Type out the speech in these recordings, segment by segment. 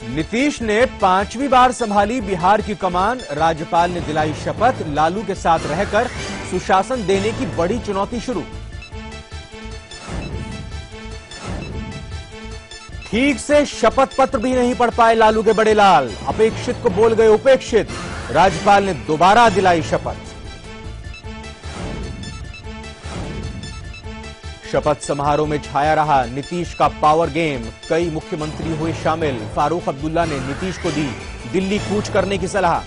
नीतीश ने 5वीं बार संभाली बिहार की कमान। राज्यपाल ने दिलाई शपथ। लालू के साथ रहकर सुशासन देने की बड़ी चुनौती शुरू। ठीक से शपथ पत्र भी नहीं पढ़ पाए लालू के बड़े लाल। अपेक्षित को बोल गए उपेक्षित। राज्यपाल ने दोबारा दिलाई शपथ। शपथ समारोह में छाया रहा नीतीश का पावर गेम। कई मुख्यमंत्री हुए शामिल। फारूक अब्दुल्ला ने नीतीश को दी दिल्ली कूच करने की सलाह।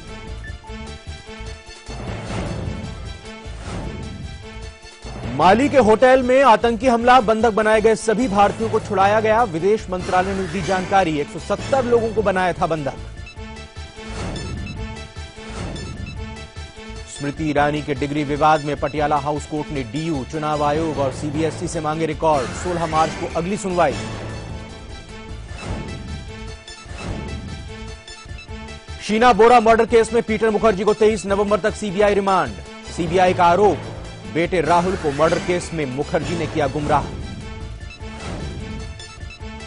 माली के होटल में आतंकी हमला। बंधक बनाए गए सभी भारतीयों को छुड़ाया गया। विदेश मंत्रालय ने दी जानकारी। 170 लोगों को बनाया था बंधक। स्मृति ईरानी के डिग्री विवाद में पटियाला हाउस कोर्ट ने डीयू, चुनाव आयोग और सीबीएसई से मांगे रिकॉर्ड। 16 मार्च को अगली सुनवाई। शीना बोरा मर्डर केस में पीटर मुखर्जी को 23 नवंबर तक सीबीआई रिमांड। सीबीआई का आरोप, बेटे राहुल को मर्डर केस में मुखर्जी ने किया गुमराह।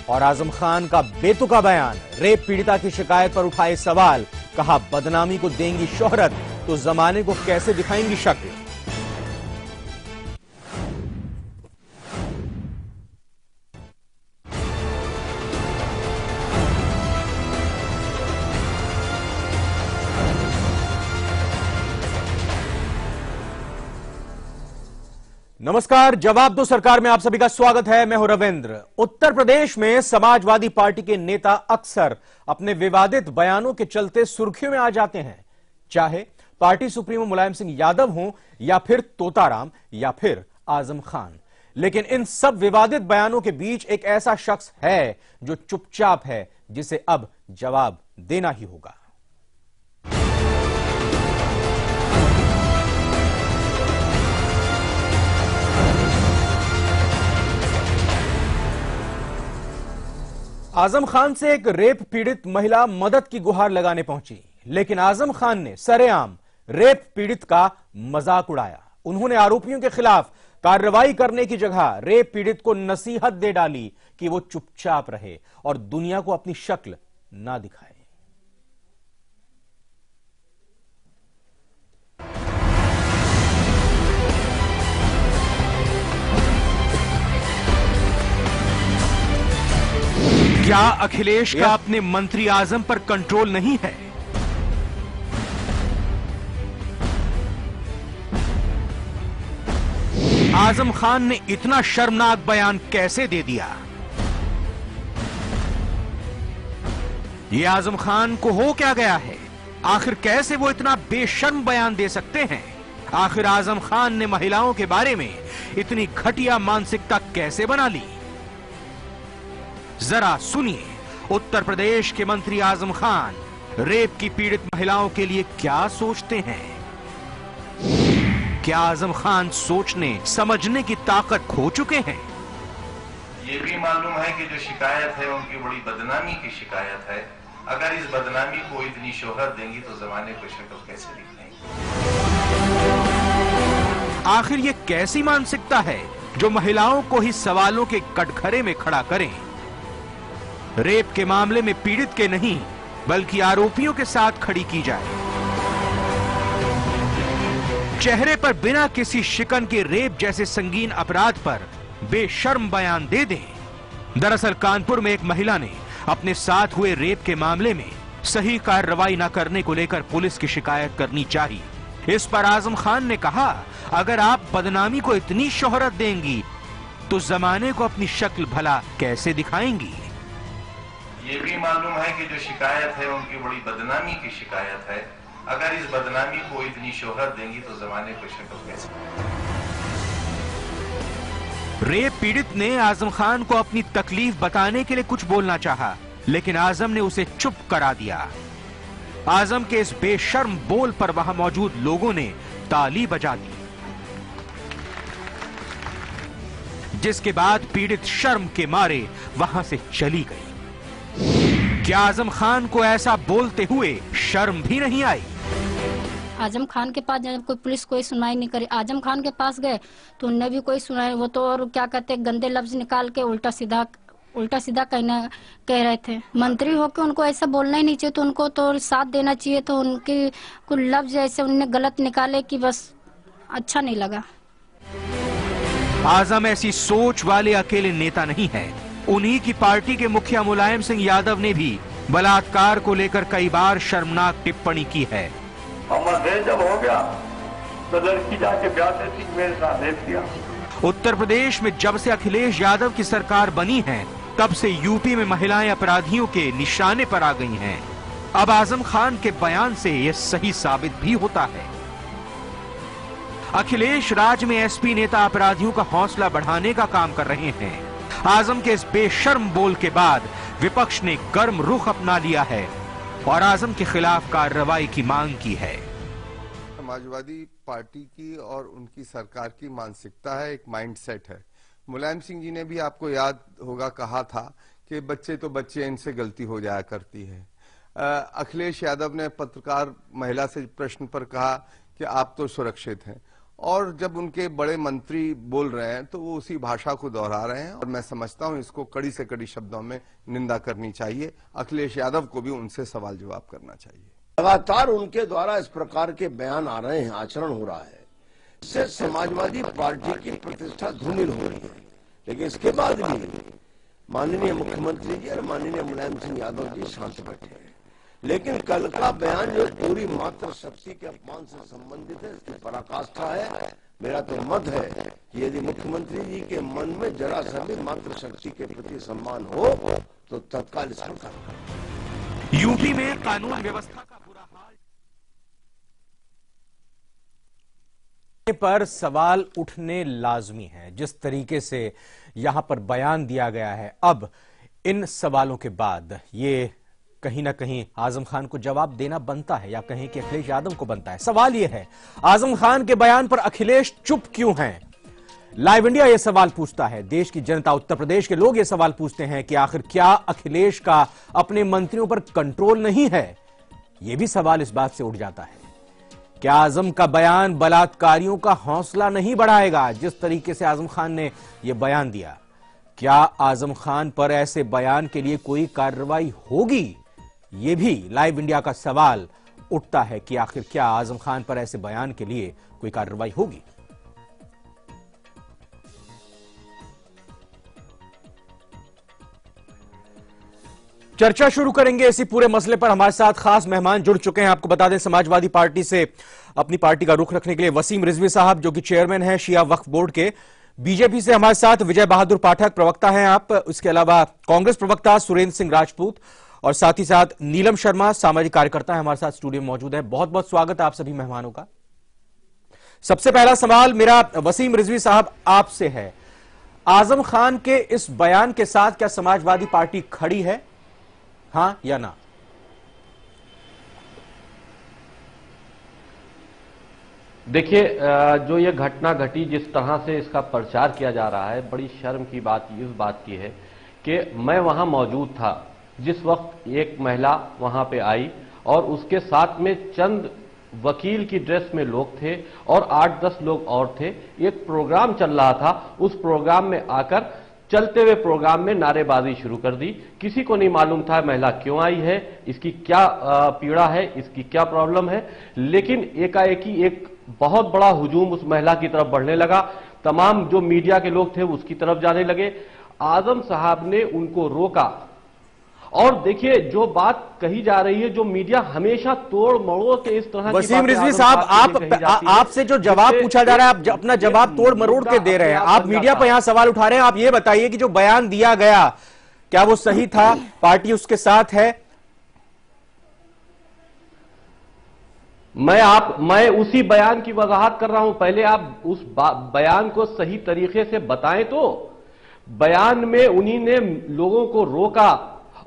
और आजम खान का बेतुका बयान। रेप पीड़िता की शिकायत पर उठाए सवाल। कहा, बदनामी को देंगी शोहरत तो जमाने को कैसे दिखाएंगी शक्ल। नमस्कार, जवाब दो सरकार में आप सभी का स्वागत है। मैं हूं रविंद्र। उत्तर प्रदेश में समाजवादी पार्टी के नेता अक्सर अपने विवादित बयानों के चलते सुर्खियों में आ जाते हैं, चाहे पार्टी सुप्रीमो मुलायम सिंह यादव हों या फिर तोताराम या फिर आजम खान। लेकिन इन सब विवादित बयानों के बीच एक ऐसा शख्स है जो चुपचाप है, जिसे अब जवाब देना ही होगा। आजम खान से एक रेप पीड़ित महिला मदद की गुहार लगाने पहुंची, लेकिन आजम खान ने सरेआम रेप पीड़ित का मजाक उड़ाया। उन्होंने आरोपियों के खिलाफ कार्रवाई करने की जगह रेप पीड़ित को नसीहत दे डाली कि वो चुपचाप रहे और दुनिया को अपनी शक्ल ना दिखाए। क्या अखिलेश का अपने मंत्री आजम पर कंट्रोल नहीं है? आजम खान ने इतना शर्मनाक बयान कैसे दे दिया? ये आजम खान को हो क्या गया है? आखिर कैसे वो इतना बेशर्म बयान दे सकते हैं? आखिर आजम खान ने महिलाओं के बारे में इतनी घटिया मानसिकता कैसे बना ली? जरा सुनिए, उत्तर प्रदेश के मंत्री आजम खान रेप की पीड़ित महिलाओं के लिए क्या सोचते हैं। क्या आजम खान सोचने समझने की ताकत खो चुके हैं? ये भी मालूम है कि जो शिकायत है उनकी बड़ी बदनामी की शिकायत है। अगर इस बदनामी को इतनी शोहरत देंगी तो जमाने को शक्ल कैसे दिखाएंगी। आखिर ये कैसी मानसिकता है जो महिलाओं को ही सवालों के कटघरे में खड़ा करें? रेप के मामले में पीड़ित के नहीं बल्कि आरोपियों के साथ खड़ी की जाए। चेहरे पर बिना किसी शिकन के रेप जैसे संगीन अपराध पर बेशर्म बयान दे दें। दरअसल कानपुर में एक महिला ने अपने साथ हुए रेप के मामले में सही कार्रवाई न करने को लेकर पुलिस की शिकायत करनी चाहिए। इस पर आजम खान ने कहा, अगर आप बदनामी को इतनी शोहरत देंगी तो जमाने को अपनी शक्ल भला कैसे दिखाएंगी। ये भी मालूम है कि जो शिकायत है उनकी बड़ी बदनामी की शिकायत है। अगर इस बदनामी को इतनी शोहरत देंगी तो जमाने को शक्ल कैसे। रेप पीड़ित ने आजम खान को अपनी तकलीफ बताने के लिए कुछ बोलना चाहा, लेकिन आजम ने उसे चुप करा दिया। आजम के इस बेशर्म बोल पर वहां मौजूद लोगों ने ताली बजा दी, जिसके बाद पीड़ित शर्म के मारे वहां से चली गई। क्या आजम खान को ऐसा बोलते हुए शर्म भी नहीं आई? आजम खान के पास जब कोई पुलिस कोई सुनवाई नहीं करी, आजम खान के पास गए तो उनने भी कोई सुनाई, वो तो और क्या कहते गंदे लफ्ज निकाल के उल्टा सीधा उल्टा सीधा कहना कह रहे थे। मंत्री होकर उनको ऐसा बोलना ही नहीं चाहिए, तो उनको तो साथ देना चाहिए। तो उनके कुछ लफ्ज ऐसे उन्होंने गलत निकाले कि बस अच्छा नहीं लगा। आजम ऐसी सोच वाले अकेले नेता नहीं है। उन्हीं की पार्टी के मुखिया मुलायम सिंह यादव ने भी बलात्कार को लेकर कई बार शर्मनाक टिप्पणी की है। जब हो गया तो लड़की जाके ब्याह थी, मेरे साथ भेज दिया। उत्तर प्रदेश में जब से अखिलेश यादव की सरकार बनी है, तब से यूपी में महिलाएं अपराधियों के निशाने पर आ गई हैं। अब आजम खान के बयान से यह सही साबित भी होता है। अखिलेश राज में एसपी नेता अपराधियों का हौसला बढ़ाने का काम कर रहे हैं। आजम के इस बेशर्म बोल के बाद विपक्ष ने गर्म रुख अपना लिया है और आजम के खिलाफ कार्रवाई की मांग की है। समाजवादी पार्टी की और उनकी सरकार की मानसिकता है, एक माइंडसेट है। मुलायम सिंह जी ने भी आपको याद होगा कहा था कि बच्चे तो बच्चे, इनसे गलती हो जाया करती है। अखिलेश यादव ने पत्रकार महिला से प्रश्न पर कहा कि आप तो सुरक्षित हैं, और जब उनके बड़े मंत्री बोल रहे हैं तो वो उसी भाषा को दोहरा रहे हैं। और मैं समझता हूं इसको कड़ी से कड़ी शब्दों में निंदा करनी चाहिए। अखिलेश यादव को भी उनसे सवाल जवाब करना चाहिए। लगातार उनके द्वारा इस प्रकार के बयान आ रहे हैं, आचरण हो रहा है, इससे समाजवादी पार्टी की प्रतिष्ठा धूमिल हो रही है। लेकिन इसके बाद भी माननीय मुख्यमंत्री जी और माननीय मुलायम सिंह यादव जी शांत बैठे हैं। लेकिन कल का बयान जो पूरी मातृ शक्ति के अपमान से संबंधित है, इसकी पराकाष्ठा है। मेरा तो मत है कि यदि मुख्यमंत्री जी के मन में जरा सा भी मातृ शक्ति के प्रति सम्मान हो तो तत्काल इसको करें। यूपी में कानून व्यवस्था का बुरा हाल पर सवाल उठने लाजमी है। जिस तरीके से यहां पर बयान दिया गया है, अब इन सवालों के बाद ये कहीं ना कहीं आजम खान को जवाब देना बनता है, या कहीं कि अखिलेश यादव को बनता है। सवाल यह है, आजम खान के बयान पर अखिलेश चुप क्यों हैं? लाइव इंडिया यह सवाल पूछता है। देश की जनता, उत्तर प्रदेश के लोग यह सवाल पूछते हैं कि आखिर क्या अखिलेश का अपने मंत्रियों पर कंट्रोल नहीं है? यह भी सवाल इस बात से उठ जाता है, क्या आजम का बयान बलात्कारियों का हौसला नहीं बढ़ाएगा? जिस तरीके से आजम खान ने यह बयान दिया, क्या आजम खान पर ऐसे बयान के लिए कोई कार्रवाई होगी? यह भी लाइव इंडिया का सवाल उठता है कि आखिर क्या आजम खान पर ऐसे बयान के लिए कोई कार्रवाई होगी? चर्चा शुरू करेंगे इसी पूरे मसले पर। हमारे साथ खास मेहमान जुड़ चुके हैं। आपको बता दें, समाजवादी पार्टी से अपनी पार्टी का रुख रखने के लिए वसीम रिजवी साहब, जो कि चेयरमैन हैं शिया वक्फ बोर्ड के। बीजेपी से हमारे साथ विजय बहादुर पाठक, प्रवक्ता हैं आप। इसके अलावा कांग्रेस प्रवक्ता सुरेंद्र सिंह राजपूत, और साथ ही साथ नीलम शर्मा, सामाजिक कार्यकर्ता है, हमारे साथ स्टूडियो में मौजूद है। बहुत बहुत स्वागत है आप सभी मेहमानों का। सबसे पहला सवाल मेरा वसीम रिजवी साहब आपसे है, आजम खान के इस बयान के साथ क्या समाजवादी पार्टी खड़ी है, हां या ना? देखिए, जो ये घटना घटी, जिस तरह से इसका प्रचार किया जा रहा है, बड़ी शर्म की बात इस बात की है कि मैं वहां मौजूद था जिस वक्त एक महिला वहां पे आई और उसके साथ में चंद वकील की ड्रेस में लोग थे और 8-10 लोग और थे। एक प्रोग्राम चल रहा था, उस प्रोग्राम में आकर चलते हुए प्रोग्राम में नारेबाजी शुरू कर दी। किसी को नहीं मालूम था महिला क्यों आई है, इसकी क्या पीड़ा है, इसकी क्या प्रॉब्लम है, लेकिन एकाएकी एक बहुत बड़ा हुजूम उस महिला की तरफ बढ़ने लगा। तमाम जो मीडिया के लोग थे उसकी तरफ जाने लगे। आजम साहब ने उनको रोका। और देखिए, जो बात कही जा रही है, जो मीडिया हमेशा तोड़ मरोड़ के इस तरह वसीम रिजवी साहब, आपसे जो जवाब पूछा जा रहा है, आप अपना जवाब तोड़ मरोड़ के दे रहे हैं। आप मीडिया पर यहां सवाल उठा रहे हैं। आप ये बताइए कि जो बयान दिया गया, क्या वो सही था? पार्टी उसके साथ है? मैं उसी बयान की वजाहत कर रहा हूं। पहले आप उस बयान को सही तरीके से बताएं। तो बयान में उन्हीं ने लोगों को रोका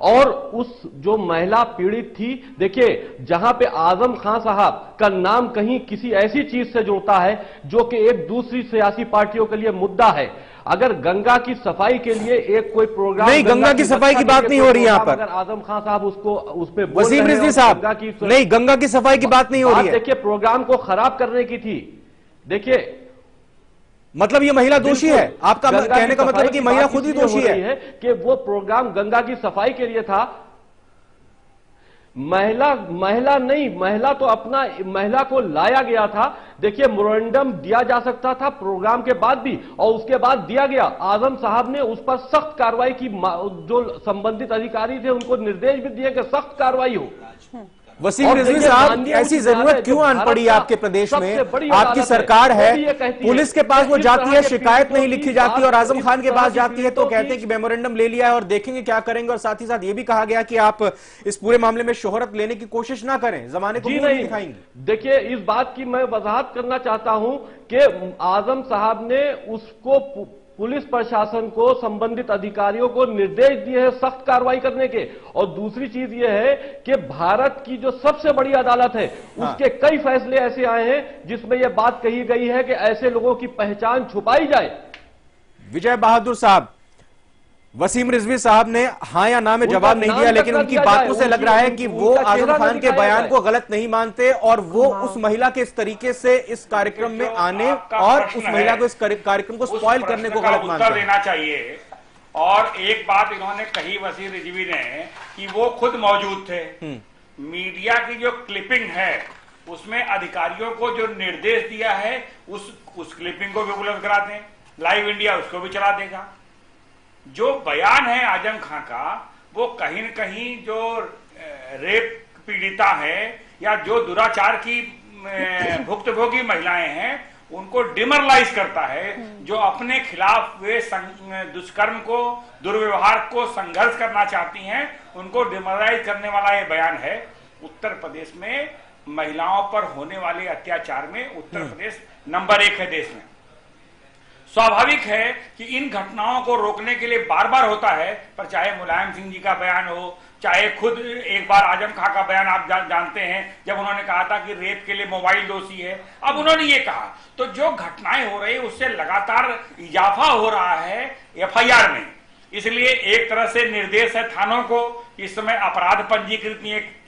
और उस जो महिला पीड़ित थी, देखिए, जहां पे आजम खान साहब का नाम कहीं किसी ऐसी चीज से जुड़ता है जो कि एक दूसरी सियासी पार्टियों के लिए मुद्दा है। अगर गंगा की सफाई के लिए एक कोई प्रोग्राम, नहीं, गंगा की सफाई की बात नहीं हो रही यहां पर। अगर आजम खान साहब उसको उसमें वसीम रिजवी साहब, नहीं, गंगा की सफाई की बात नहीं हो रही है। देखिए, प्रोग्राम को खराब करने की थी। देखिए, मतलब ये महिला दोषी है? आपका कहने का मतलब है कि महिला खुद ही दोषी है कि वो प्रोग्राम गंगा की सफाई के लिए था। महिला नहीं, महिला तो अपना महिला को लाया गया था। देखिए, मोरेंडम दिया जा सकता था प्रोग्राम के बाद भी, और उसके बाद दिया गया। आजम साहब ने उस पर सख्त कार्रवाई की, जो संबंधित अधिकारी थे उनको निर्देश भी दिए कि सख्त कार्रवाई हो। वसीम रिजवी साहब, ऐसी जरूरत क्यों आन पड़ी आपके प्रदेश में? आपकी सरकार है, पुलिस के पास वो जाती है, शिकायत नहीं लिखी जाती, और आजम खान के पास जाती है तो कहते हैं कि मेमोरेंडम ले लिया है और देखेंगे क्या करेंगे। और साथ ही साथ ये भी कहा गया कि आप इस पूरे मामले में शोहरत लेने की कोशिश ना करें, जमाने को नहीं दिखाएंगे। देखिए, इस बात की मैं वजाहत करना चाहता हूं कि आजम साहब ने उसको, पुलिस प्रशासन को, संबंधित अधिकारियों को निर्देश दिए हैं सख्त कार्रवाई करने के। और दूसरी चीज यह है कि भारत की जो सबसे बड़ी अदालत है, उसके कई फैसले ऐसे आए हैं जिसमें यह बात कही गई है कि ऐसे लोगों की पहचान छुपाई जाए। विजय बहादुर साहब, वसीम रिजवी साहब ने हाँ या ना में जवाब नहीं दिया, लेकिन उनकी बातों से लग रहा है कि वो आजम खान के बयान को गलत नहीं मानते और वो उस महिला के इस तरीके से इस कार्यक्रम में आने और उस महिला को इस कार्यक्रम को स्पॉइल करने को गलत मानते हैं। देना चाहिए। और एक बात इन्होंने कही वसीम रिजवी ने कि वो खुद मौजूद थे। मीडिया की जो क्लिपिंग है उसमें अधिकारियों को जो निर्देश दिया है उस क्लिपिंग को भी उपलब्ध करा दें, लाइव इंडिया उसको भी चला देगा। जो बयान है आजम खान का, वो कहीं न कहीं जो रेप पीड़िता है या जो दुराचार की भुक्तभोगी महिलाएं हैं उनको डिमोरलाइज करता है। जो अपने खिलाफ वे दुष्कर्म को, दुर्व्यवहार को संघर्ष करना चाहती हैं, उनको डिमोरलाइज करने वाला ये बयान है। उत्तर प्रदेश में महिलाओं पर होने वाले अत्याचार में उत्तर प्रदेश नंबर 1 है देश में। स्वाभाविक है कि इन घटनाओं को रोकने के लिए बार बार होता है, पर चाहे मुलायम सिंह जी का बयान हो, चाहे खुद एक बार आजम खां का बयान आप जानते हैं जब उन्होंने कहा था कि रेप के लिए मोबाइल दोषी है, अब उन्होंने ये कहा। तो जो घटनाएं हो रही है उससे लगातार इजाफा हो रहा है एफआईआर में। इसलिए एक तरह से निर्देश है थानों को इस समय अपराध पंजीकृत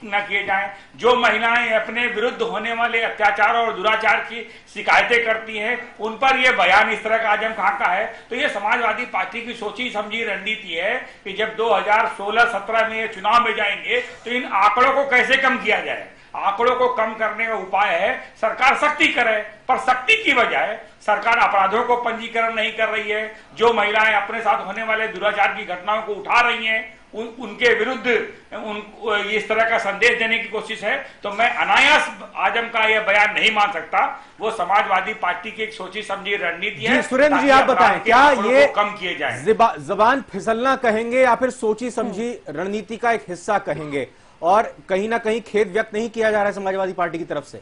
न किए जाएं। जो महिलाएं अपने विरुद्ध होने वाले अत्याचार और दुराचार की शिकायतें करती हैं उन पर यह बयान इस तरह का आजम खां का है, तो ये समाजवादी पार्टी की सोची समझी रणनीति है कि जब 2016-17 में ये चुनाव में जाएंगे तो इन आंकड़ों को कैसे कम किया जाए। आंकड़ों को कम करने का उपाय है सरकार सख्ती करे, पर सख्ती की बजाय सरकार अपराधों को पंजीकरण नहीं कर रही है। जो महिलाएं अपने साथ होने वाले दुराचार की घटनाओं को उठा रही हैं उनके विरुद्ध इस तरह का संदेश देने की कोशिश है। तो मैं अनायास आजम का यह बयान नहीं मान सकता। वो समाजवादी पार्टी की एक सोची समझी रणनीति है। सुरेंद्र जी, आप बताएं, क्या ये कम किए जाए, जबान फिसलना कहेंगे या फिर सोची समझी रणनीति का एक हिस्सा कहेंगे? और कहीं ना कहीं खेद व्यक्त नहीं किया जा रहा है समाजवादी पार्टी की तरफ से?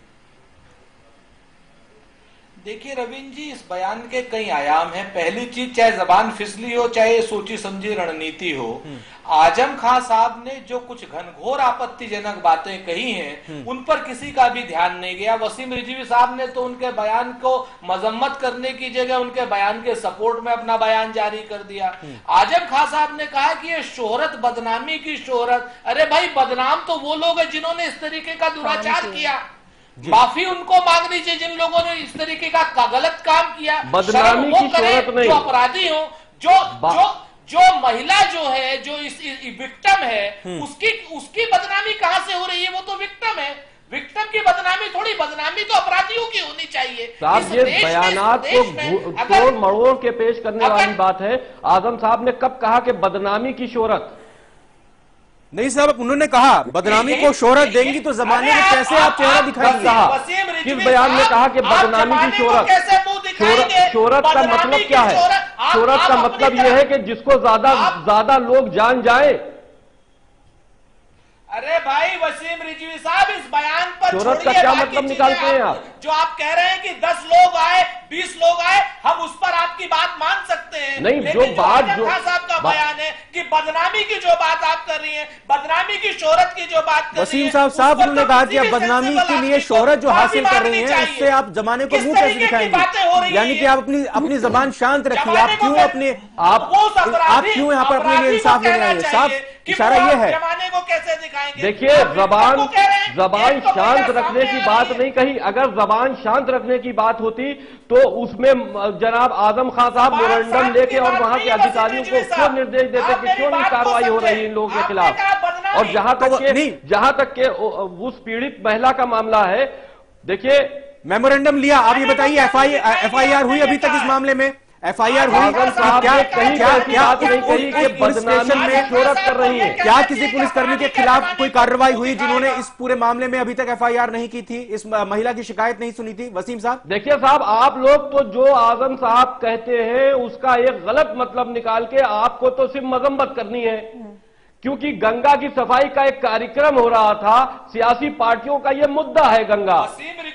देखिए रविंद्र जी, इस बयान के कई आयाम हैं। पहली चीज, चाहे जबान फिसली हो चाहे सोची समझी रणनीति हो, आजम खान साहब ने जो कुछ घनघोर आपत्तिजनक बातें कही हैं उन पर किसी का भी ध्यान नहीं गया। वसीम रिजवी साहब ने तो उनके बयान को मजम्मत करने की जगह उनके बयान के सपोर्ट में अपना बयान जारी कर दिया। आजम खान साहब ने कहा कि ये शोहरत, बदनामी की शोहरत। अरे भाई, बदनाम तो वो लोग हैं जिन्होंने इस तरीके का दुराचार किया। माफी उनको मांगनी चाहिए जिन लोगों ने इस तरीके का गलत काम किया। बदनामी की शोहरत नहीं, जो अपराधी हो, जो महिला जो है, जो इस विक्टिम है, उसकी बदनामी कहां से हो रही है? वो तो विक्टिम है। विक्टिम की बदनामी थोड़ी, बदनामी तो अपराधियों की होनी चाहिए। साहब, ये बयानात को तोड़ मरोड़ के पेश करने वाली बात है। आजम साहब ने कब कहा कि बदनामी की शोहरत? नहीं साहब, उन्होंने कहा बदनामी को शोहरत देंगी तो जमाने में कैसे आप चेहरा दिखाएंगे? साहब, किस बयान में कहा कि बदनामी की शोहरत? शोहरत का मतलब क्या है? शोहरत का मतलब यह है कि जिसको ज्यादा लोग जान जाए। अरे भाई वसीम रिजवी साहब, इस बयान पर शोहरत का क्या मतलब निकालते हैं आप? जो आप कह रहे हैं कि 10 लोग आए, 20 लोग आए, हम उस पर आपकी बात मान सकते हैं। नहीं, जो बात साहब का बयान है कि बदनामी की जो बात आप कर रही हैं, बदनामी की शोहरत की जो बात कर रही हैं, वसीम साहब उन्होंने कहा कि आप बदनामी के लिए शोहरत जो हासिल कर रही हैं उससे आप जमाने को मुंह कैसे दिखाएंगे? यानी कि आप अपनी जबान शांत रखिए। आप क्यों यहाँ पर अपने लिए इंसाफ लेने आए? साफ इशारा ये है। जमाने को कैसे दिखाएंगे? देखिए, जबान शांत रखने की बात नहीं कही। अगर जबान शांत रखने की बात होती तो उसमें जनाब आजम खान साहब मेमोरेंडम लेके और वहां के अधिकारियों को क्यों निर्देश देते कि क्यों नहीं कार्रवाई हो रही इन लोगों के खिलाफ। और जहां तक के उस पीड़ित महिला का मामला है, देखिए मेमोरेंडम लिया, आप ये बताइए एफआईआर हुई अभी तक इस मामले में? एफआईआर हुई? शोरत कर रही है। क्या किसी पुलिसकर्मी के खिलाफ कोई कार्रवाई हुई जिन्होंने इस पूरे मामले में अभी तक एफआईआर नहीं की थी, इस महिला की शिकायत नहीं सुनी थी? वसीम साहब, देखिए साहब, आप लोग तो जो आजम साहब कहते हैं उसका एक गलत मतलब निकाल के आपको तो सिर्फ मजम्मत करनी है, क्योंकि गंगा की सफाई का एक कार्यक्रम हो रहा था। सियासी पार्टियों का ये मुद्दा है गंगा,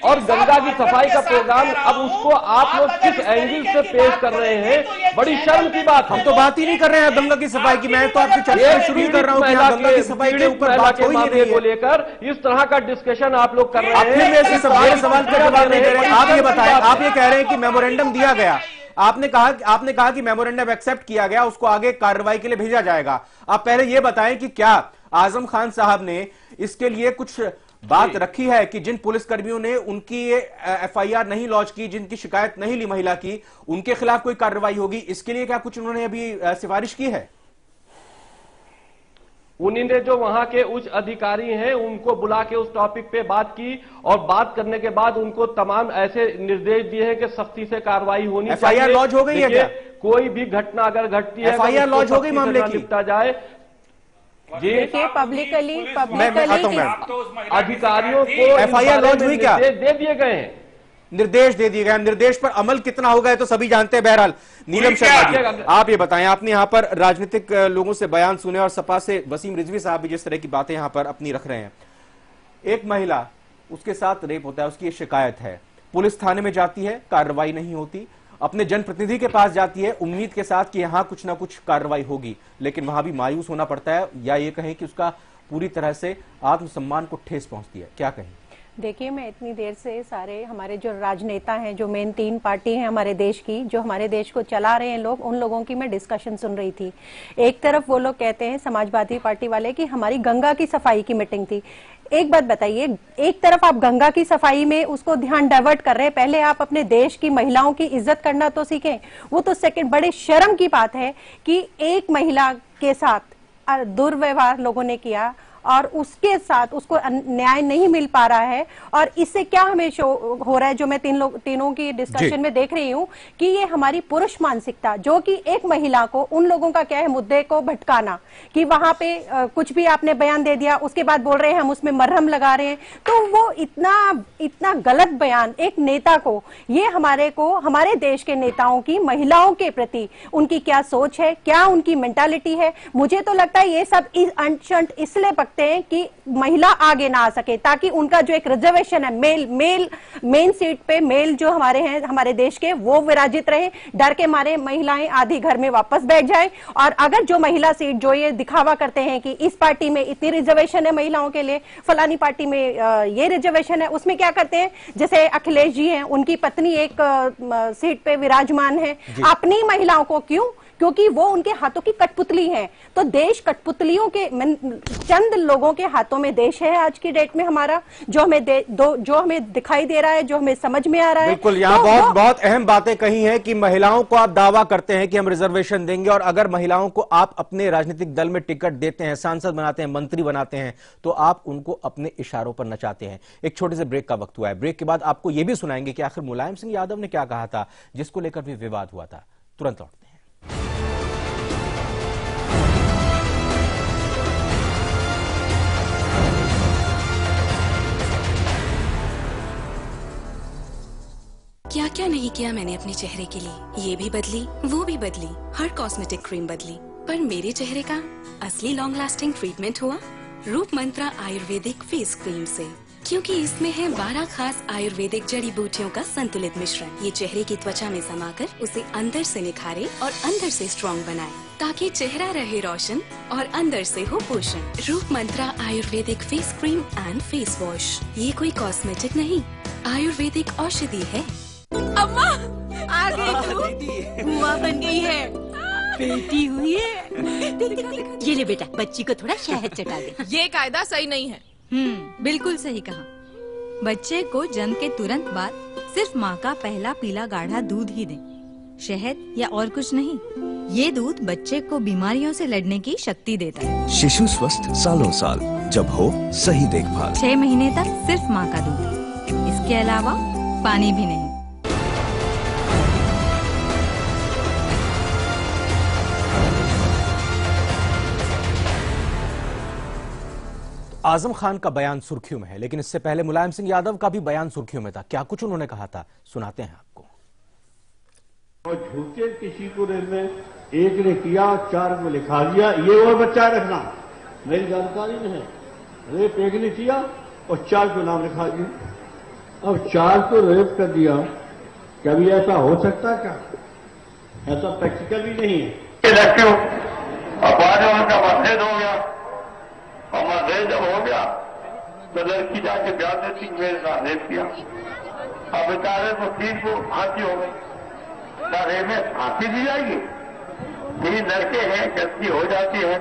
और गंगा की सफाई का प्रोग्राम, अब उसको आप लोग किस एंगल से पेश कर रहे हैं, बड़ी शर्म की बात। हम तो बात ही नहीं कर रहे हैं गंगा की सफाई की, मैं तो आपकी चर्चा शुरू कर रहा हूं कि गंगा की सफाई के ऊपर बात हो ही नहीं रही है। को लेकर इस तरह का डिस्कशन आप लोग कर रहे हैं। मेरे सवाल का जवाब नहीं दे रहे। आप ये बताएं, आप ये कह रहे हैं कि मेमोरेंडम दिया गया, आपने कहा कि मेमोरेंडम एक्सेप्ट किया गया, उसको आगे कार्रवाई के लिए भेजा जाएगा। आप पहले यह बताएं कि क्या आजम खान साहब ने इसके लिए कुछ बात रखी है कि जिन पुलिसकर्मियों ने उनकी एफआईआर नहीं लॉन्च की, जिनकी शिकायत नहीं ली महिला की, उनके खिलाफ कोई कार्रवाई होगी? इसके लिए क्या कुछ उन्होंने अभी सिफारिश की है? उन्होंने जो वहां के उच्च अधिकारी हैं उनको बुला के उस टॉपिक पे बात की, और बात करने के बाद उनको तमाम ऐसे निर्देश दिए हैं कि सख्ती से कार्रवाई होनी चाहिए। एफआईआर लॉन्च हो गई है क्या? कोई भी घटना अगर घटती है, एफआईआर लॉन्च हो गई मामले की? निपटा जाए जी। देखिए, पब्लिकली अधिकारियों को एफआईआर लॉन्च हुई क्या? दे दिए गए हैं, निर्देश दे दिए गए। निर्देश पर अमल कितना हो गया तो सभी जानते हैं। बहरहाल नीलम शर्मा जी, आप ये बताएं, आपने यहाँ पर राजनीतिक लोगों से बयान सुने और सपा से वसीम रिजवी साहब भी जिस तरह की बातें यहाँ पर अपनी रख रहे हैं। एक महिला, उसके साथ रेप होता है, उसकी शिकायत है, पुलिस थाने में जाती है, कार्रवाई नहीं होती, अपने जनप्रतिनिधि के पास जाती है उम्मीद के साथ कि यहां कुछ ना कुछ कार्रवाई होगी, लेकिन वहां भी मायूस होना पड़ता है, या ये कहें कि उसका पूरी तरह से आत्मसम्मान को ठेस पहुंचती है। क्या कहें? देखिए, मैं इतनी देर से सारे हमारे जो राजनेता हैं, जो मेन 3 पार्टी हैं हमारे देश की, जो हमारे देश को चला रहे हैं लोग, उन लोगों की मैं डिस्कशन सुन रही थी। एक तरफ वो लोग कहते हैं, समाजवादी पार्टी वाले, कि हमारी गंगा की सफाई की मीटिंग थी। एक बात बताइए, एक तरफ आप गंगा की सफाई में उसको ध्यान डाइवर्ट कर रहे हैं, पहले आप अपने देश की महिलाओं की इज्जत करना तो सीखें। वो तो सेकंड, बड़े शर्म की बात है कि एक महिला के साथ दुर्व्यवहार लोगों ने किया और उसके साथ उसको न्याय नहीं मिल पा रहा है। और इससे क्या हमें हो रहा है, जो मैं तीनों की डिस्कशन में देख रही हूँ, कि ये हमारी पुरुष मानसिकता, जो कि एक महिला को, उन लोगों का क्या है, मुद्दे को भटकाना, कि वहां पे कुछ भी आपने बयान दे दिया, उसके बाद बोल रहे हैं हम उसमें मरहम लगा रहे हैं। तो वो इतना गलत बयान एक नेता को, ये हमारे देश के नेताओं की महिलाओं के प्रति उनकी क्या सोच है, क्या उनकी मेंटालिटी है। मुझे तो लगता है ये सब अनशंट इसलिए हैं कि महिला आगे ना आ सके, ताकि उनका जो एक रिजर्वेशन है मेन सीट पे मेल जो हमारे हैं, हमारे देश के, वो विराजित रहे। डर के मारे महिलाएं आधी घर में वापस बैठ जाए। और अगर जो महिला सीट, जो ये दिखावा करते हैं कि इस पार्टी में इतनी रिजर्वेशन है महिलाओं के लिए, फलानी पार्टी में ये रिजर्वेशन है, उसमें क्या करते हैं, जैसे अखिलेश जी हैं, उनकी पत्नी एक सीट पे विराजमान है, अपनी महिलाओं को क्यों? क्योंकि वो उनके हाथों की कठपुतली है। तो देश कठपुतलियों के, चंद लोगों के हाथों में देश है आज की डेट में हमारा, जो हमें दिखाई दे रहा है, जो हमें समझ में आ रहा है। बिल्कुल, यहाँ बहुत अहम बातें कही हैं कि महिलाओं को आप दावा करते हैं कि हम रिजर्वेशन देंगे, और अगर महिलाओं को आप अपने राजनीतिक दल में टिकट देते हैं, सांसद बनाते हैं, मंत्री बनाते हैं, तो आप उनको अपने इशारों पर नचाते हैं। एक छोटे से ब्रेक का वक्त हुआ है। ब्रेक के बाद आपको यह भी सुनाएंगे कि आखिर मुलायम सिंह यादव ने क्या कहा था, जिसको लेकर भी विवाद हुआ था। तुरंत लौटते हैं। क्या क्या नहीं किया मैंने अपने चेहरे के लिए, ये भी बदली, वो भी बदली, हर कॉस्मेटिक क्रीम बदली, पर मेरे चेहरे का असली लॉन्ग लास्टिंग ट्रीटमेंट हुआ रूप मंत्रा आयुर्वेदिक फेस क्रीम से, क्योंकि इसमें है 12 खास आयुर्वेदिक जड़ी बूटियों का संतुलित मिश्रण। ये चेहरे की त्वचा में समाकर उसे अंदर से निखारे और अंदर से स्ट्रॉन्ग बनाए, ताकि चेहरा रहे रोशन और अंदर से हो पोषण। Roop Mantra Ayurvedic face cream and face wash, ये कोई कॉस्मेटिक नहीं, आयुर्वेदिक औषधि है। अम्मा आ गई तू, बुआ बन गई है, बेटी हुई है, ये ले बेटा, बच्ची को थोड़ा शहद चटा दे। ये कायदा सही नहीं है। बिल्कुल सही कहा। बच्चे को जन्म के तुरंत बाद सिर्फ माँ का पहला पीला गाढ़ा दूध ही दें, शहद या और कुछ नहीं। ये दूध बच्चे को बीमारियों से लड़ने की शक्ति देता है। शिशु स्वस्थ सालों साल, जब हो सही देखभाल। 6 महीने तक सिर्फ माँ का दूध, इसके अलावा पानी भी नहीं। आजम खान का बयान सुर्खियों में है, लेकिन इससे पहले मुलायम सिंह यादव का भी बयान सुर्खियों में था। क्या कुछ उन्होंने कहा था, सुनाते हैं आपको। और झूठे किसी को में एक ने किया, 4 को लिखा दिया, ये और बच्चा रखना मेरी जानकारी में है। रेप एक ने किया और 4 को नाम लिखा दिया। अब 4 को रेप कर दिया, कभी ऐसा हो सकता क्या? ऐसा प्रैक्टिकल भी नहीं है। लड़के हो अब बाद में उनका मतभेद हो गया, और मतभेद जब हो गया तो लड़की जाके ब्याह देती, मेरे साथ रेप किया। अब बेचारे को 3 को फांसी हो गई। रेप में फांसी दी जाएगी? 3 लड़के हैं, गलती हो जाती है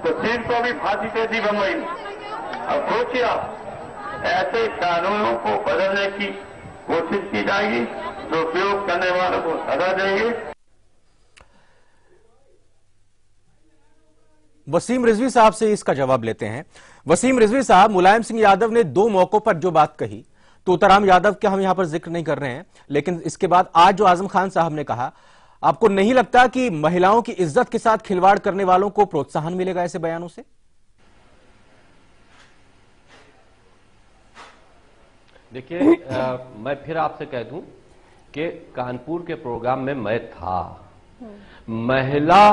तो 3 को भी फांसी दे दी बम्बई में। अब सोचिए आप, ऐसे कानूनों को बदलने की कोशिश की जाएगी तो उपयोग करने वालों को सजा देंगे। वसीम रिजवी साहब से इसका जवाब लेते हैं। वसीम रिजवी साहब, मुलायम सिंह यादव ने 2 मौकों पर जो बात कही, तोताराम यादव का हम यहां पर जिक्र नहीं कर रहे हैं, लेकिन इसके बाद आज जो आजम खान साहब ने कहा, आपको नहीं लगता कि महिलाओं की इज्जत के साथ खिलवाड़ करने वालों को प्रोत्साहन मिलेगा ऐसे बयानों से? देखिए, मैं फिर आपसे कह दूं कि कानपुर के प्रोग्राम में मैं था। महिला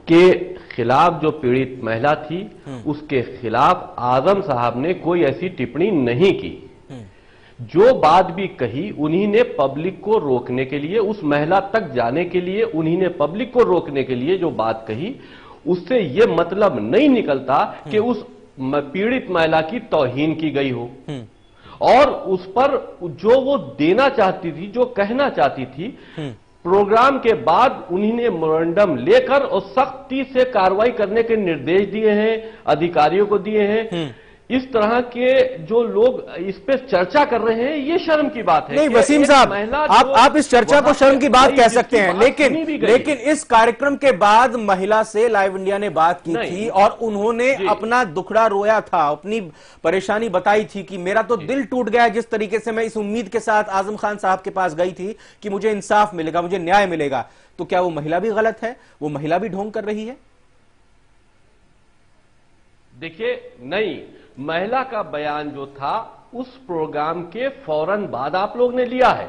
के खिलाफ, जो पीड़ित महिला थी, उसके खिलाफ आजम साहब ने कोई ऐसी टिप्पणी नहीं की। जो बात भी कही, उन्हीं ने पब्लिक को रोकने के लिए, उस महिला तक जाने के लिए, उन्हीं ने पब्लिक को रोकने के लिए जो बात कही, उससे यह मतलब नहीं निकलता कि उस पीड़ित महिला की तौहीन की गई हो। और उस पर जो वो देना चाहती थी, जो कहना चाहती थी, प्रोग्राम के बाद उन्हीं ने मेमोरेंडम लेकर और सख्ती से कार्रवाई करने के निर्देश दिए हैं, अधिकारियों को दिए हैं। इस तरह के जो लोग इस पे चर्चा कर रहे हैं, ये शर्म की बात है। नहीं वसीम साहब, आप इस चर्चा को शर्म की बात कह सकते हैं, लेकिन इस कार्यक्रम के बाद महिला से लाइव इंडिया ने बात की थी और उन्होंने अपना दुखड़ा रोया था, अपनी परेशानी बताई थी कि मेरा तो दिल टूट गया जिस तरीके से मैं इस उम्मीद के साथ आजम खान साहब के पास गई थी कि मुझे इंसाफ मिलेगा, मुझे न्याय मिलेगा। तो क्या वो महिला भी गलत है? वो महिला भी ढोंग कर रही है? देखिए, नहीं, महिला का बयान जो था उस प्रोग्राम के फौरन बाद आप लोग ने लिया है।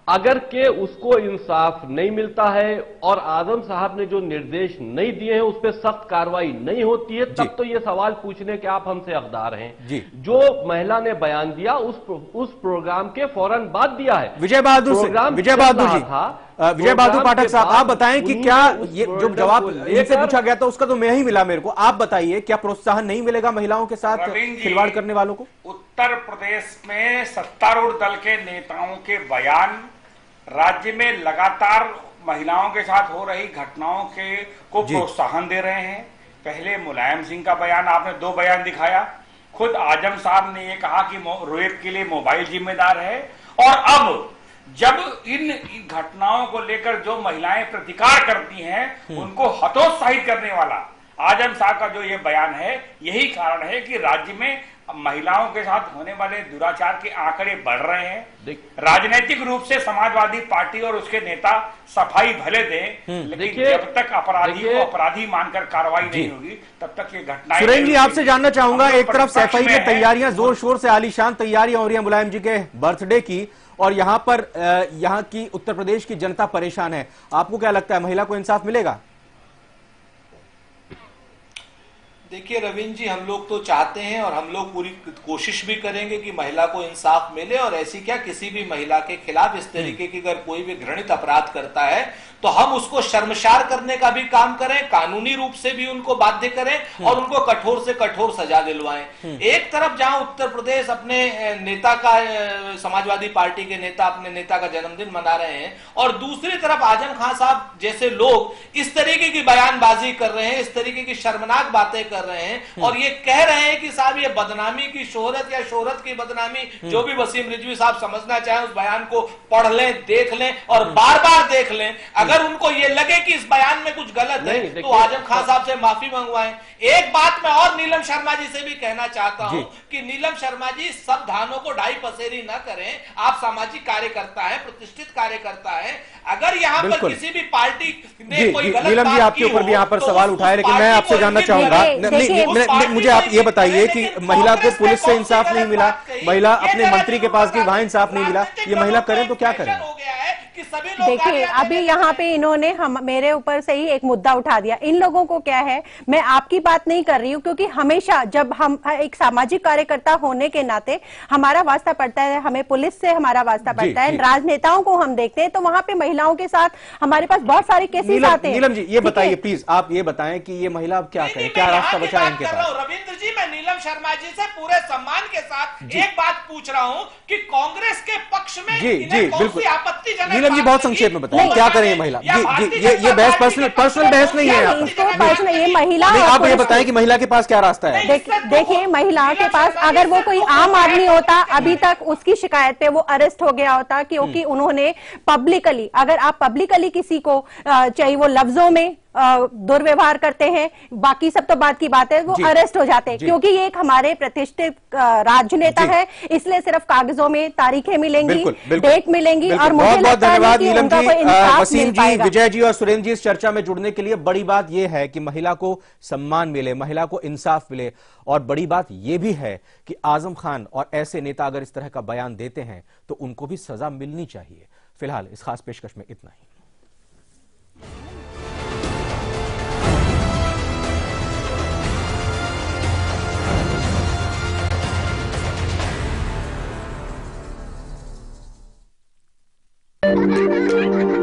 अगर के उसको इंसाफ नहीं मिलता है और आजम साहब ने जो निर्देश नहीं दिए हैं उस पर सख्त कार्रवाई नहीं होती है, तब तो ये सवाल पूछने के आप हमसे हकदार हैं। जो महिला ने बयान दिया उस प्रोग्राम के फौरन बाद दिया है। विजय बहादुर पाठक साहब, आप बताएं कि क्या ये जो जवाब इनसे पूछा गया था उसका तो मैं ही मिला मेरे को, आप बताइए क्या प्रोत्साहन नहीं मिलेगा महिलाओं के साथ खिलवाड़ करने वालों को? उत्तर प्रदेश में सत्तारूढ़ दल के नेताओं के बयान राज्य में लगातार महिलाओं के साथ हो रही घटनाओं को प्रोत्साहन दे रहे हैं। पहले मुलायम सिंह का बयान, आपने 2 बयान दिखाया। खुद आजम साहब ने ये कहा कि रेप के लिए मोबाइल जिम्मेदार है, और अब जब इन घटनाओं को लेकर जो महिलाएं प्रतिकार करती हैं उनको हतोत्साहित करने वाला आजम साहब का जो ये बयान है, यही कारण है कि राज्य में महिलाओं के साथ होने वाले दुराचार के आंकड़े बढ़ रहे हैं। राजनीतिक रूप से समाजवादी पार्टी और उसके नेता सफाई भले दें, लेकिन जब तक अपराधी को अपराधी मानकर कार्रवाई नहीं होगी तब तक ये घटनाएं। सुरेंद्र जी, आपसे जानना चाहूंगा, एक तरफ सफाई में तैयारियां जोर शोर से, आलीशान तैयारियां हो रही है मुलायम जी के बर्थडे की, और यहाँ पर यहाँ की उत्तर प्रदेश की जनता परेशान है। आपको क्या लगता है महिला को इंसाफ मिलेगा? देखिए रविंद्र जी, हम लोग तो चाहते हैं और हम लोग पूरी कोशिश भी करेंगे कि महिला को इंसाफ मिले, और ऐसी क्या किसी भी महिला के खिलाफ इस तरीके की अगर कोई भी घृणित अपराध करता है तो हम उसको शर्मसार करने का भी काम करें, कानूनी रूप से भी उनको बाध्य करें और उनको कठोर से कठोर सजा दिलवाएं। एक तरफ जहां उत्तर प्रदेश अपने नेता का, समाजवादी पार्टी के नेता अपने नेता का जन्मदिन मना रहे हैं, और दूसरी तरफ आजम खान साहब जैसे लोग इस तरीके की बयानबाजी कर रहे हैं, इस तरीके की शर्मनाक बातें कर रहे हैं और ये कह रहे हैं कि साहब ये बदनामी की शोहरत या शोहरत की बदनामी, जो भी वसीम रिजवी साहब समझना चाहें उस बयान को पढ़ लें, देख लें और बार बार देख लें। अगर उनको ये लगे कि इस बयान में कुछ गलत है तो आजम खान साहब से माफी मंगवाएं। एक बात मैं और नीलम शर्मा जी से भी कहना चाहता हूं कि नीलम शर्मा जी सब धानों को ढाई पसेरी न करें। आप सामाजिक कार्यकर्ता है, प्रतिष्ठित कार्यकर्ता है। अगर यहाँ पर किसी भी पार्टी ने कोई गलत नीलम जी आपके ऊपर भी यहाँ पर सवाल उठाए, लेकिन मैं आपसे जानना चाहूंगा, मुझे आप ये बताइए कि महिला को पुलिस से इंसाफ नहीं मिला, महिला अपने मंत्री के पास गई, वहां इंसाफ नहीं मिला, ये महिला करें तो क्या करें? देखिए अभी यहाँ पे इन्होंने मेरे ऊपर से ही एक मुद्दा उठा दिया। इन लोगों को क्या है, मैं आपकी बात नहीं कर रही हूँ, क्योंकि हमेशा जब हम एक सामाजिक कार्यकर्ता होने के नाते हमारा वास्ता पड़ता है, हमें पुलिस से हमारा वास्ता पड़ता है, राजनेताओं को हम देखते हैं तो वहां पे महिलाओं के साथ हमारे पास बहुत सारे केसेस आते हैं। नीलम जी ये बताइए प्लीज, आप ये बताएं कि ये महिला अब क्या करें, क्या रास्ता बचा इनके पास? रविंद्र जी, मैं नीलम शर्मा जी से पूरे सम्मान के साथ एक बात पूछ रहा हूँ कि कांग्रेस के पक्ष में इन्हें कौन सी आपत्तिजनक? नीलम जी बहुत संक्षेप में बताइए क्या करें ये महिला? ये बहस पर्सनल बहस नहीं है, ये महिला। आप ये बताएं कि महिला के पास क्या रास्ता है? देखिए महिला के पास, अगर वो कोई आम आदमी होता अभी तक उसकी शिकायत पे वो अरेस्ट हो गया होता, क्योंकि उन्होंने पब्लिकली, अगर आप पब्लिकली किसी को चाहे वो लफ्जों में दुर्व्यवहार करते हैं, बाकी सब तो बात की बात है, वो अरेस्ट हो जाते हैं, क्योंकि ये एक हमारे प्रतिष्ठित राजनेता है, इसलिए सिर्फ कागजों में तारीखें मिलेंगी, डेट मिलेंगी और मुझे लगता है कि उनका कोई इंसाफ वसीम जी, विजय जी और सुरेंद्र जी इस चर्चा में जुड़ने के लिए बड़ी बात यह है कि महिला को सम्मान मिले, महिला को इंसाफ मिले, और बड़ी बात यह भी है कि आजम खान और ऐसे नेता अगर इस तरह का बयान देते हैं तो उनको भी सजा मिलनी चाहिए। फिलहाल इस खास पेशकश में इतना ही।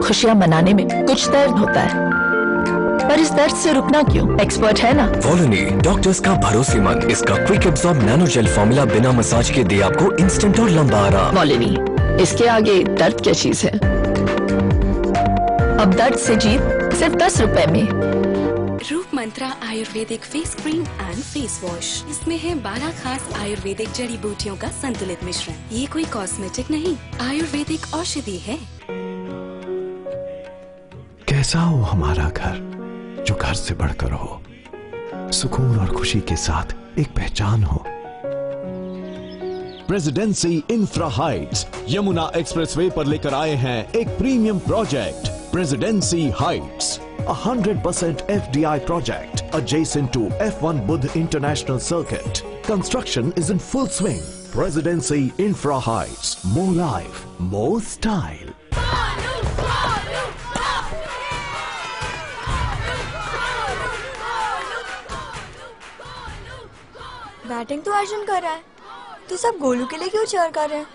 खुशियां मनाने में कुछ दर्द होता है, पर इस दर्द से रुकना क्यों? एक्सपर्ट है ना वॉलोनी, डॉक्टर्स का भरोसेमंद। इसका quick absorb nano gel formula बिना मसाज के दे आपको इंस्टेंट और लंबा आराम। वॉलोनी, इसके आगे दर्द क्या चीज है? अब दर्द से जीत सिर्फ 10 रुपए में। Roop Mantra Ayurvedic face cream and face wash. इसमें है 12 खास आयुर्वेदिक जड़ी बूटियों का संतुलित मिश्रण। ये कोई कॉस्मेटिक नहीं, आयुर्वेदिक औषधि है। कैसा हो हमारा घर, जो घर से बढ़कर हो, सुकून और खुशी के साथ एक पहचान हो। Presidency infra Heights Yamuna expressway पर लेकर आए हैं एक premium project, presidency Heights, 100% FDI project adjacent to F1 Budh International Circuit. Construction is in full swing. Presidency Infra Heights. More life, more style. Batting तो अर्जुन कर रहा है, तो सब गोलू के लिए क्यों चीयर कर रहे हैं?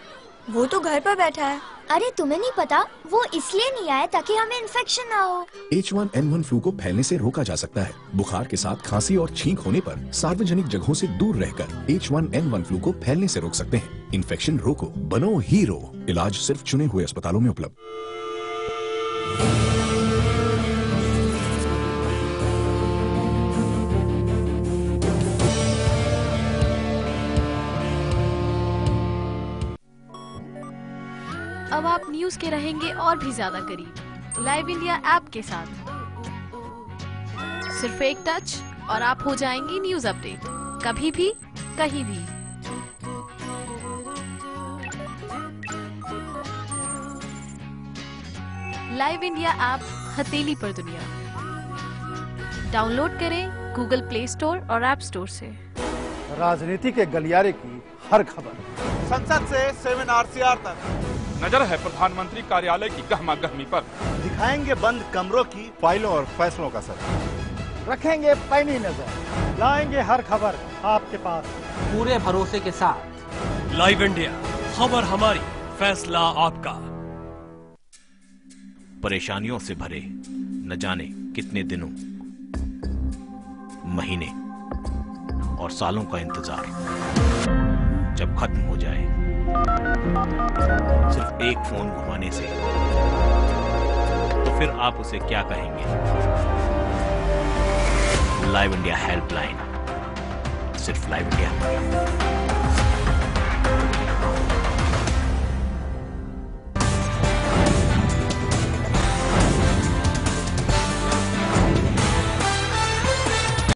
वो तो घर पर बैठा है। अरे तुम्हें नहीं पता, वो इसलिए नहीं आया ताकि हमें इन्फेक्शन ना हो। H1N1 फ्लू को फैलने से रोका जा सकता है। बुखार के साथ खांसी और छींक होने पर सार्वजनिक जगहों से दूर रहकर H1N1 फ्लू को फैलने से रोक सकते हैं। इन्फेक्शन रोको, बनो हीरो। इलाज सिर्फ चुने हुए अस्पतालों में उपलब्ध। अब आप न्यूज के रहेंगे और भी ज्यादा करीब लाइव इंडिया ऐप के साथ। सिर्फ एक टच और आप हो जाएंगे न्यूज अपडेट, कभी भी कहीं भी। लाइव इंडिया ऐप हथेली पर दुनिया। डाउनलोड करें गूगल प्ले स्टोर और ऐप स्टोर से। राजनीति के गलियारे की हर खबर, संसद से 7 RCR तक नजर है प्रधानमंत्री कार्यालय की गहमा गहमी पर। दिखाएंगे बंद कमरों की फाइलों और फैसलों का सर। रखेंगे पैनी नजर, लाएंगे हर खबर आपके पास पूरे भरोसे के साथ। लाइव इंडिया, खबर हमारी, फैसला आपका। परेशानियों से भरे न जाने कितने दिनों, महीने और सालों का इंतजार जब खत्म हो जाए सिर्फ एक फोन घुमाने से, तो फिर आप उसे क्या कहेंगे? लाइव इंडिया हेल्पलाइन, सिर्फ लाइव इंडिया।